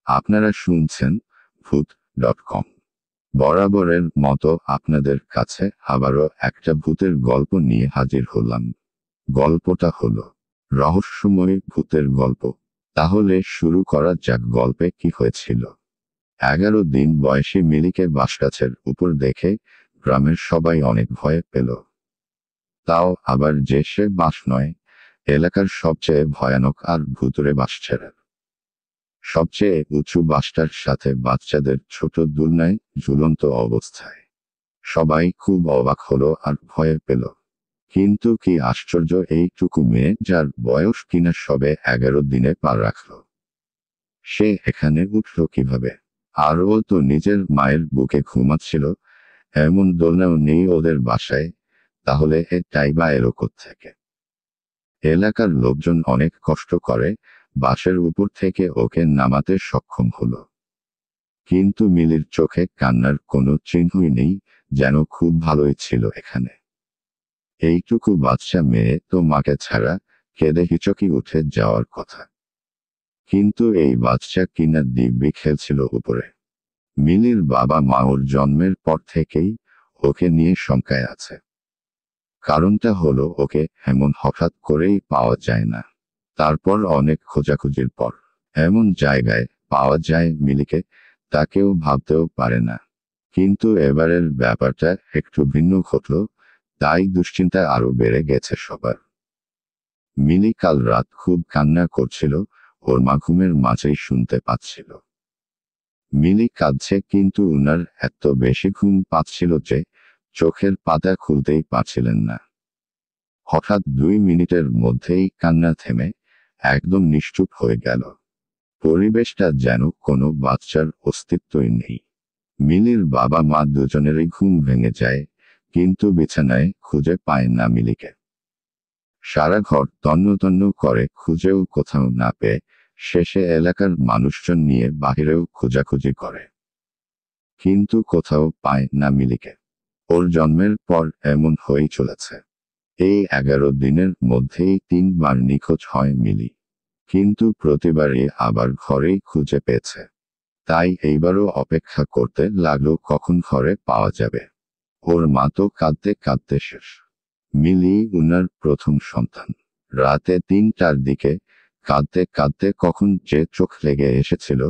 আপনারা শুনছেন ভূত.com। বরাবরের মতো আপনাদের কাছে আবারও একটা ভূতের গল্প নিয়ে হাজির হলাম। গল্পটা হলো রহস্যময় ভূতের গল্প। তাহলে শুরু করা যাক। গল্পে কি হয়েছিল। 11 দিন বয়সী মিলিকে বাঁশগাছের উপর দেখে গ্রামের সবাই অনেক ভয় পেল। তাও আবার যে সে বাঁশ নয়, এলাকার সবচেয়ে ভয়ানক আর ভুতুড়ে বাঁশঝাড়। সবচেয়ে উঁচু বাঁশটার সাথে বাচ্চাদের ছোট দোলনায় ঝুলন্ত অবস্থায়। সবাই খুব অবাক হলো আর ভয় পেল। কিন্তু কি আশ্চর্য, এইটুকু মেয়ে যার বয়স কিনা সবে 11 দিনে পা রাখল, সে এখানে উঠল কিভাবে? আর ও তো নিজের মায়ের বুকে ঘুমাচ্ছিল, এমন দোলনাও নেই ওদের বাসায়। তাহলে এটাই বা এলো কোত্থেকে? এলাকার লোকজন অনেক কষ্ট করে বাঁশের উপর থেকে ওকে নামাতে সক্ষম হলো। কিন্তু মিলির চোখে কান্নার কোনো চিহ্নই নেই, যেন খুব ভালোই ছিল এখানে। এইটুকু বাচ্চা মেয়ে তো মাকে ছাড়া কেঁদে হিচকি উঠে যাওয়ার কথা। কিন্তু এই বাচ্চা কিনা দিব্যি খেলছিল উপরে। মিলির বাবা মা ওর জন্মের পর থেকেই ওকে নিয়ে শঙ্কায় আছে। কারণটা হলো ওকে এমন হঠাৎ করেই পাওয়া যায় না। তারপর অনেক খোঁজাখুঁজির পর এমন জায়গায় পাওয়া যায় মিলিকে, তা কেউ ভাবতেও পারে না। কিন্তু এবারের ব্যাপারটা একটু ভিন্ন ঘটল, তাই দুশ্চিন্তা আরো বেড়ে গেছে সবার। মিলি কাল রাত খুব কান্না করছিল, ওর মা ঘুমের মাঝেই শুনতে পাচ্ছিল। মিলি কাঁদছে, কিন্তু উনার এত বেশি ঘুম পাচ্ছিল যে চোখের পাতা খুলতেই পারছিলেন না। হঠাৎ 2 মিনিটের মধ্যেই কান্না থেমে একদম নিশ্চুপ হয়ে গেল। পরিবেশটা যেন কোনো বাচ্চার অস্তিত্বই নেই। মিলির বাবা মা দুজনেরই ঘুম ভেঙে যায়, কিন্তু বিছানায় খুঁজে পায় না মিলিকে। সারা ঘর তন্ন তন্ন করে খুঁজেও কোথাও না পেয়ে শেষে এলাকার মানুষজন নিয়ে বাহিরেও খোঁজাখুঁজি করে, কিন্তু কোথাও পায় না মিলিকে। ওর জন্মের পর এমন হয়েই চলেছে। এই 11 দিনের মধ্যেই 3 বার নিখোঁজ হয় মিলি, কিন্তু প্রতিবারই আবার ঘরেই খুঁজে পেয়েছে। তাই এইবারও অপেক্ষা করতে লাগলো কখন ঘরে পাওয়া যাবে। ওর মা তো কাঁদতে কাঁদতে শেষ। মিলি উনার প্রথম সন্তান। রাতে 3টার দিকে কাঁদতে কাঁদতে কখন যে চোখ লেগে এসেছিল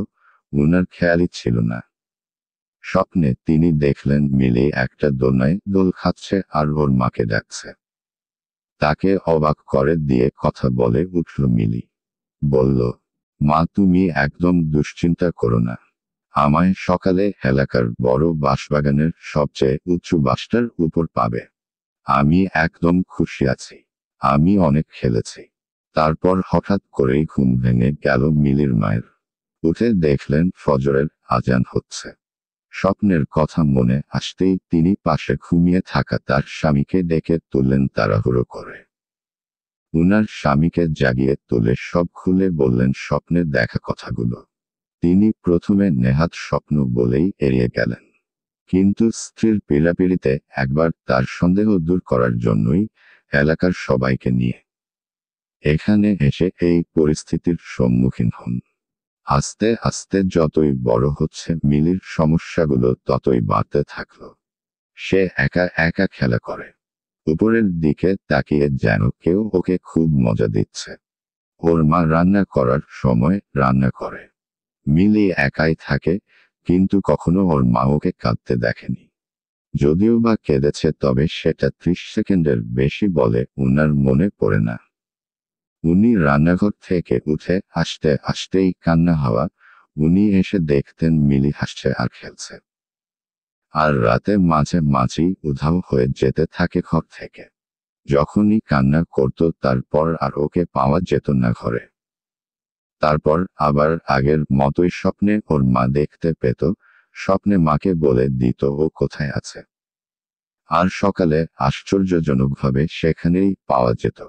উনার খেয়ালই ছিল না। স্বপ্নে তিনি দেখলেন মিলি একটা দোলনায় দোল খাচ্ছে আর ওর মাকে ডাকছে। তাকে অবাক করে দিয়ে কথা বলে উঠল মিলি। বলল, মা তুমি একদম দুশ্চিন্তা করো না। আমায় সকালে এলাকার বড় বাঁশবাগানের সবচেয়ে উঁচু বাঁশটার উপর পাবে। আমি একদম খুশি আছি। আমি অনেক খেলেছি। তারপর হঠাৎ করেই ঘুম ভেঙে গেল মিলির মায়ের। উঠে দেখলেন ফজরের আজান হচ্ছে। স্বপ্নের কথা মনে আসতেই তিনি পাশে ঘুমিয়ে থাকা তার স্বামীকে ডেকে তুললেন তাড়াহুড়ো করে। উনার স্বামীকে জাগিয়ে তুলে সব খুলে বললেন স্বপ্নে দেখা কথাগুলো। তিনি প্রথমে নেহাত স্বপ্ন বলেই এড়িয়ে গেলেন, কিন্তু স্ত্রীর পীড়াপিড়িতে একবার তার সন্দেহ দূর করার জন্যই এলাকার সবাইকে নিয়ে এখানে এসে এই পরিস্থিতির সম্মুখীন হন। আস্তে আস্তে যতই বড় হচ্ছে মিলির সমস্যাগুলো ততই বাড়তে থাকলো। সে একা একা খেলা করে। উপরের দিকে তাকিয়ে যেন কেউ ওকে খুব মজা দিচ্ছে। ওর মা রান্না করার সময় রান্না করে। মিলি একাই থাকে, কিন্তু কখনো ওর মা ওকে কাঁদতে দেখেনি। যদিও বা কেঁদেছে তবে সেটা 30 সেকেন্ডের বেশি বলে উনার মনে পড়ে না। উনি রান্নাঘর থেকে উঠে আসতে আসতেই কান্না হাওয়া। উনি এসে দেখতেন মিলি হাসছে আর খেলছে। আর রাতে মাঝে মাঝেই উধাও হয়ে যেতে থাকে ঘর থেকে। যখনই কান্না করত তারপর আর ওকে পাওয়া যেত না ঘরে। তারপর আবার আগের মতোই স্বপ্নে ওর মা দেখতে পেত। স্বপ্নে মাকে বলে দিত ও কোথায় আছে। আর সকালে আশ্চর্যজনকভাবে সেখানেই পাওয়া যেত।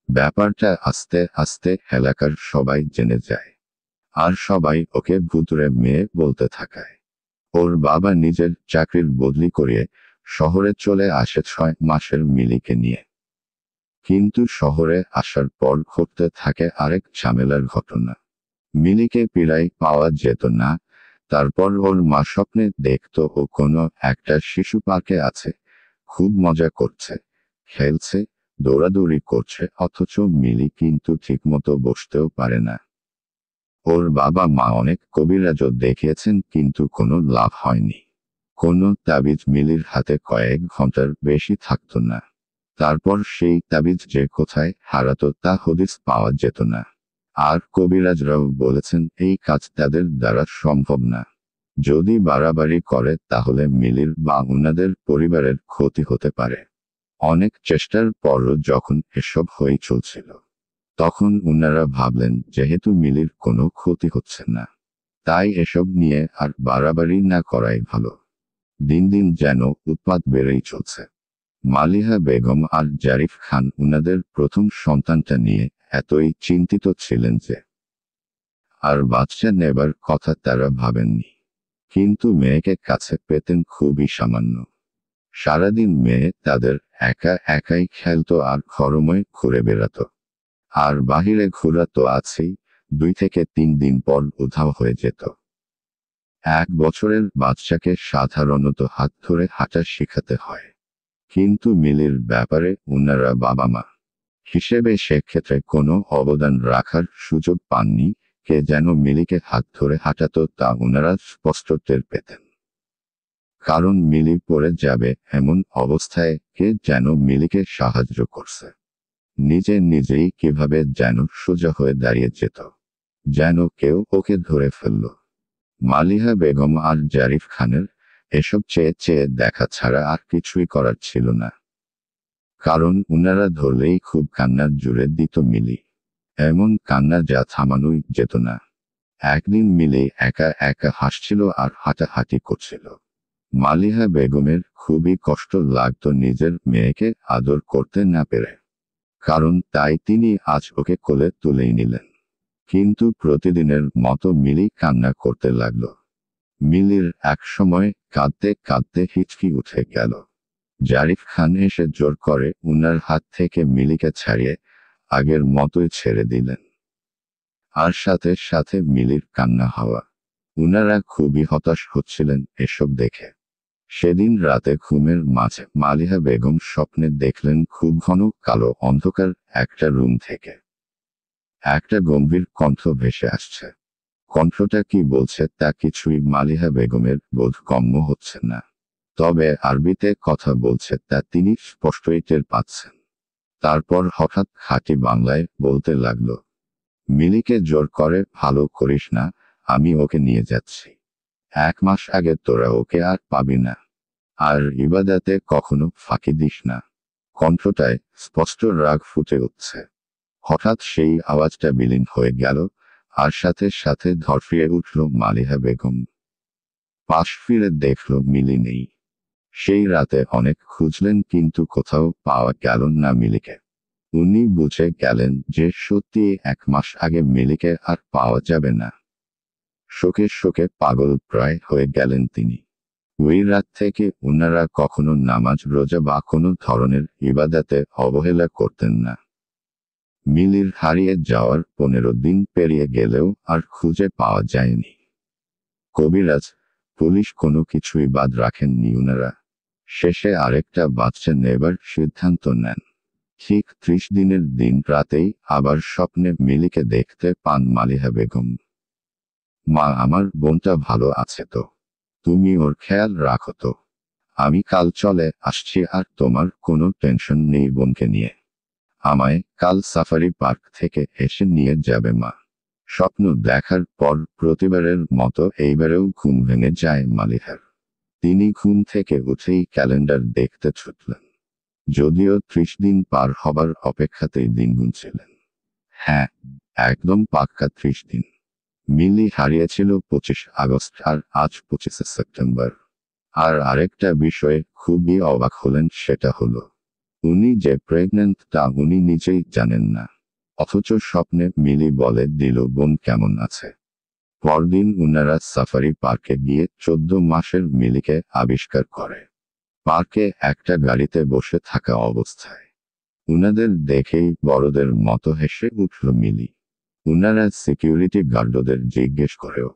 ব্যাপারটা আস্তে আস্তে এলাকার সবাই জেনে যায়। আর সবাই ওকে ভুতুড়ে মেয়ে বলতে থাকায় ওর বাবা নিজের চাকরির বদলি করিয়ে শহরে চলে আসে 6 মাসের মিলিকে নিয়ে। কিন্তু শহরে আসার পর ঘটতে থাকে আরেক ঝামেলার ঘটনা। মিলিকে প্রায় পাওয়া যেত না। তারপর ওর মা স্বপ্নে দেখত ও কোনো একটা শিশু পার্কে আছে, খুব মজা করছে, খেলছে, দৌড়াদৌড়ি করছে, অথচ মিলি কিন্তু ঠিকমতো বসতেও পারে না। ওর বাবা মা অনেক কবিরাজও দেখিয়েছেন কিন্তু কোনো লাভ হয়নি। কোনো তাবিজ মিলির হাতে কয়েক ঘন্টার বেশি থাকতো না। তারপর সেই তাবিজ যে কোথায় হারাতো তা হদিস পাওয়া যেত না। আর কবিরাজরাও বলেছেন এই কাজ তাদের দ্বারা সম্ভব না। যদি বাড়াবাড়ি করে তাহলে মিলির বা উনাদের পরিবারের ক্ষতি হতে পারে। অনেক চেষ্টার পরও যখন এসব হয়ে চলছিল, তখন উনারা ভাবলেন যেহেতু মিলির কোনো ক্ষতি হচ্ছে না, তাই এসব নিয়ে আর বাড়াবাড়ি না করাই ভালো। দিন দিন যেন উৎপাত বেড়েই চলছে। মালিহা বেগম আর জারিফ খান উনাদের প্রথম সন্তানটা নিয়ে এতই চিন্তিত ছিলেন যে আর বাচ্চা নেবার কথা তারা ভাবেননি। কিন্তু মেয়েকে কাছে পেতেন খুবই সামান্য। সারাদিন মেয়ে তাদের একা একাই খেলতো আর ঘরময় ঘুরে বেড়াতো। আর বাহিরে ঘোরা তো আছেই, 2 থেকে 3 দিন পর উধাও হয়ে যেত। 1 বছরের বাচ্চাকে সাধারণত হাত ধরে হাঁটা শেখাতে হয়, কিন্তু মিলির ব্যাপারে উনারা বাবা মা হিসেবে সেক্ষেত্রে কোনো অবদান রাখার সুযোগ পাননি। কে যেন মিলিকে হাত ধরে হাঁটাতো তা উনারা স্পষ্ট টের পেতেন। কারণ মিলি পড়ে যাবে এমন অবস্থায় কে যেন মিলিকে সাহায্য করছে। নিজে নিজেই কিভাবে যেন সোজা হয়ে দাঁড়িয়ে যেত, যেন কেউ ওকে ধরে ফেলল। মালিহা বেগম আর জারিফ খানের এসব চেয়ে চেয়ে দেখা ছাড়া আর কিছুই করার ছিল না। কারণ উনারা ধরলেই খুব কান্না জুড়ে দিত মিলি। এমন কান্না যা থামানোই যেত না। একদিন মিলি একা একা হাসছিল আর হাঁটাহাঁটি করছিল। মালিহা বেগমের খুবই কষ্ট লাগতো নিজের মেয়েকে আদর করতে না পেরে। কারণ তাই তিনি আজ ওকে কোলে তুলেই নিলেন। কিন্তু প্রতিদিনের মতো মিলি কান্না করতে লাগল। মিলির এক সময় কাঁদতে কাঁদতে হিচকি উঠে গেল। জারিফ খান এসে জোর করে উনার হাত থেকে মিলিকে ছাড়িয়ে আগের মতোই ছেড়ে দিলেন। আর সাথে সাথে মিলির কান্না হওয়া। উনারা খুবই হতাশ হচ্ছিলেন এসব দেখে। সেদিন রাতে ঘুমের মাঝে মালিহা বেগম স্বপ্নে দেখলেন খুব ঘন কালো অন্ধকার একটা রুম থেকে একটা গম্ভীর কণ্ঠ ভেসে আসছে। কণ্ঠটা কি বলছে তা কিছুই মালিহা বেগমের বোধগম্য হচ্ছে না। তবে আরবিতে কথা বলছে তা তিনি স্পষ্টই টের পাচ্ছেন। তারপর হঠাৎ খাঁটি বাংলায় বলতে লাগলো, মিলিকে জোর করে ভালো করিস না, আমি ওকে নিয়ে যাচ্ছি। 1 মাস আগে তোরা ওকে আর পাবি না। আর ইবাদাতে কখনো ফাঁকি দিস না। কণ্ঠটায় স্পষ্ট রাগ ফুটে উঠছে। হঠাৎ সেই আওয়াজটা বিলীন হয়ে গেল, আর সাথে সাথে ধরফিয়ে উঠল মালিহা বেগম। পাশ ফিরে দেখল মিলি নেই। সেই রাতে অনেক খুঁজলেন কিন্তু কোথাও পাওয়া গেল না মিলিকে। উনি বুঝে গেলেন যে সত্যি 1 মাস আগে মিলিকে আর পাওয়া যাবে না। শোকে শোকে পাগল প্রায় হয়ে গেলেন তিনি। ওই রাত থেকে উনারা কখনো নামাজ রোজা বা কোনো ধরনের ইবাদাতে অবহেলা করতেন না। মিলির হারিয়ে যাওয়ার 15 দিন পেরিয়ে গেলেও আর খুঁজে পাওয়া যায়নি। কবিরাজ, পুলিশ কোনো কিছুই বাদ রাখেননি উনারা। শেষে আরেকটা বাচ্চা নেবার সিদ্ধান্ত নেন। ঠিক 30 দিনের দিন রাতেই আবার স্বপ্নে মিলিকে দেখতে পান মালিহা বেগম। মা, আমার বোনটা ভালো আছে তো? তুমি ওর খেয়াল রাখো তো? আমি কাল চলে আসছি আর তোমার কোনো টেনশন নেই বোনকে নিয়ে। আমায় কাল সাফারি পার্ক থেকে এসে নিয়ে যাবে মা। স্বপ্ন দেখার পর প্রতিবারের মতো এইবারেও ঘুম ভেঙে যায় মালিহার। তিনি ঘুম থেকে উঠেই ক্যালেন্ডার দেখতে ছুটলেন। যদিও 30 দিন পার হবার অপেক্ষাতেই দিন গুনছিলেন। হ্যাঁ, একদম পাক্কা 30 দিন। মিলি হারিয়েছিল 25 আগস্ট আর আজ 25 সেপ্টেম্বর। আর আরেকটা বিষয়ে খুবই অবাক হলেন, সেটা হলো উনি যে প্রেগন্যান্ট তা উনি নিজেই জানেন না। অথচ স্বপ্নে মিলি বলে দিল বোন কেমন আছে। পরদিন উনারা সাফারি পার্কে গিয়ে 14 মাসের মিলিকে আবিষ্কার করে। পার্কে একটা গাড়িতে বসে থাকা অবস্থায় উনাদের দেখেই বড়দের মতো হেসে উঠল মিলি। উনারা সিকিউরিটি গার্ডদের জিজ্ঞেস করেও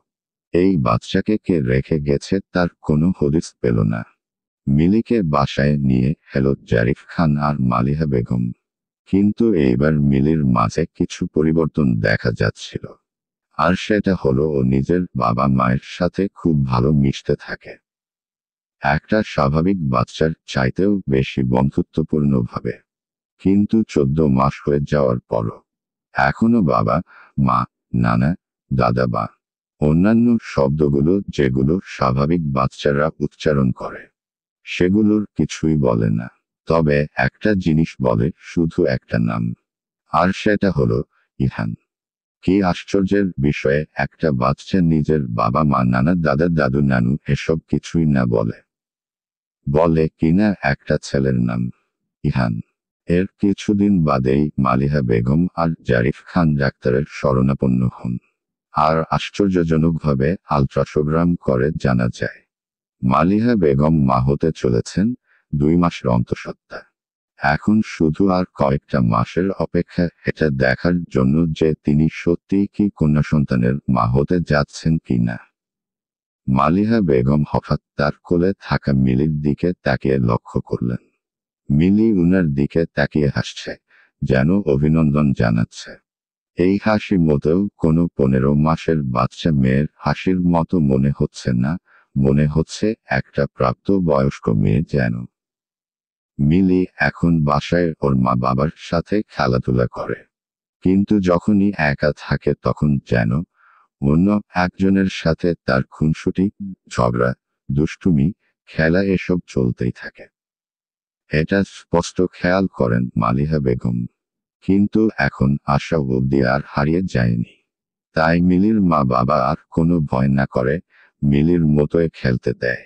এই বাচ্চাকে কে রেখে গেছে তার কোনো হদিস পেল না। মিলিকে বাসায় নিয়ে এলো জারিফ খান আর মালিহা বেগম। কিন্তু এইবার মিলির মাঝে কিছু পরিবর্তন দেখা যাচ্ছিল। আর সেটা হলো ও নিজের বাবা মায়ের সাথে খুব ভালো মিশতে থাকে, একটা স্বাভাবিক বাচ্চার চাইতেও বেশি বন্ধুত্বপূর্ণভাবে। কিন্তু 14 মাস হয়ে যাওয়ার পরও এখনো বাবা, মা, নানা, দাদা বা অন্যান্য শব্দগুলো যেগুলো স্বাভাবিক বাচ্চারা উচ্চারণ করে সেগুলোর কিছুই বলে না। তবে একটা জিনিস বলে, শুধু একটা নাম, আর সেটা হলো ইহান। কি আশ্চর্যের বিষয়ে একটা বাচ্চা নিজের বাবা মা নানা দাদা দাদু নানু এসব কিছুই না বলে, বলে কিনা একটা ছেলের নাম ইহান। এর কিছুদিন বাদেই মালিহা বেগম আর জারিফ খান ডাক্তারের শরণাপন্ন হন। আর আশ্চর্যজনকভাবে আলট্রাসোগ্রাম করে জানা যায় মালিহা বেগম মা হতে চলেছেন 2 মাসের অন্তঃসত্ত্বা। এখন শুধু আর কয়েকটা মাসের অপেক্ষা এটা দেখার জন্য যে তিনি সত্যিই কি কন্যা সন্তানের মা হতে যাচ্ছেন কিনা। মালিহা বেগম হঠাৎ তার কোলে থাকা মিলির দিকে তাকিয়ে লক্ষ্য করলেন। মিলি উনার দিকে তাকিয়ে হাসছে, যেন অভিনন্দন জানাচ্ছে। এই হাসি মোটেও কোনো 15 মাসের বাচ্চা মেয়ের হাসির মতো মনে হচ্ছে না, মনে হচ্ছে একটা প্রাপ্ত বয়স্ক মেয়ে যেন। মিলি এখন বাসায় ওর মা বাবার সাথে খেলাধুলা করে, কিন্তু যখনই একা থাকে তখন যেন অন্য একজনের সাথে তার খুনসুটি, ঝগড়া, দুষ্টুমি, খেলা এসব চলতেই থাকে। এটা স্পষ্ট খেয়াল করেন মালিহা বেগম। কিন্তু এখন আশা অবধি আর হারিয়ে যায়নি। তাই মিলির মা বাবা আর কোনো ভয় না করে মিলির মতোই খেলতে দেয়।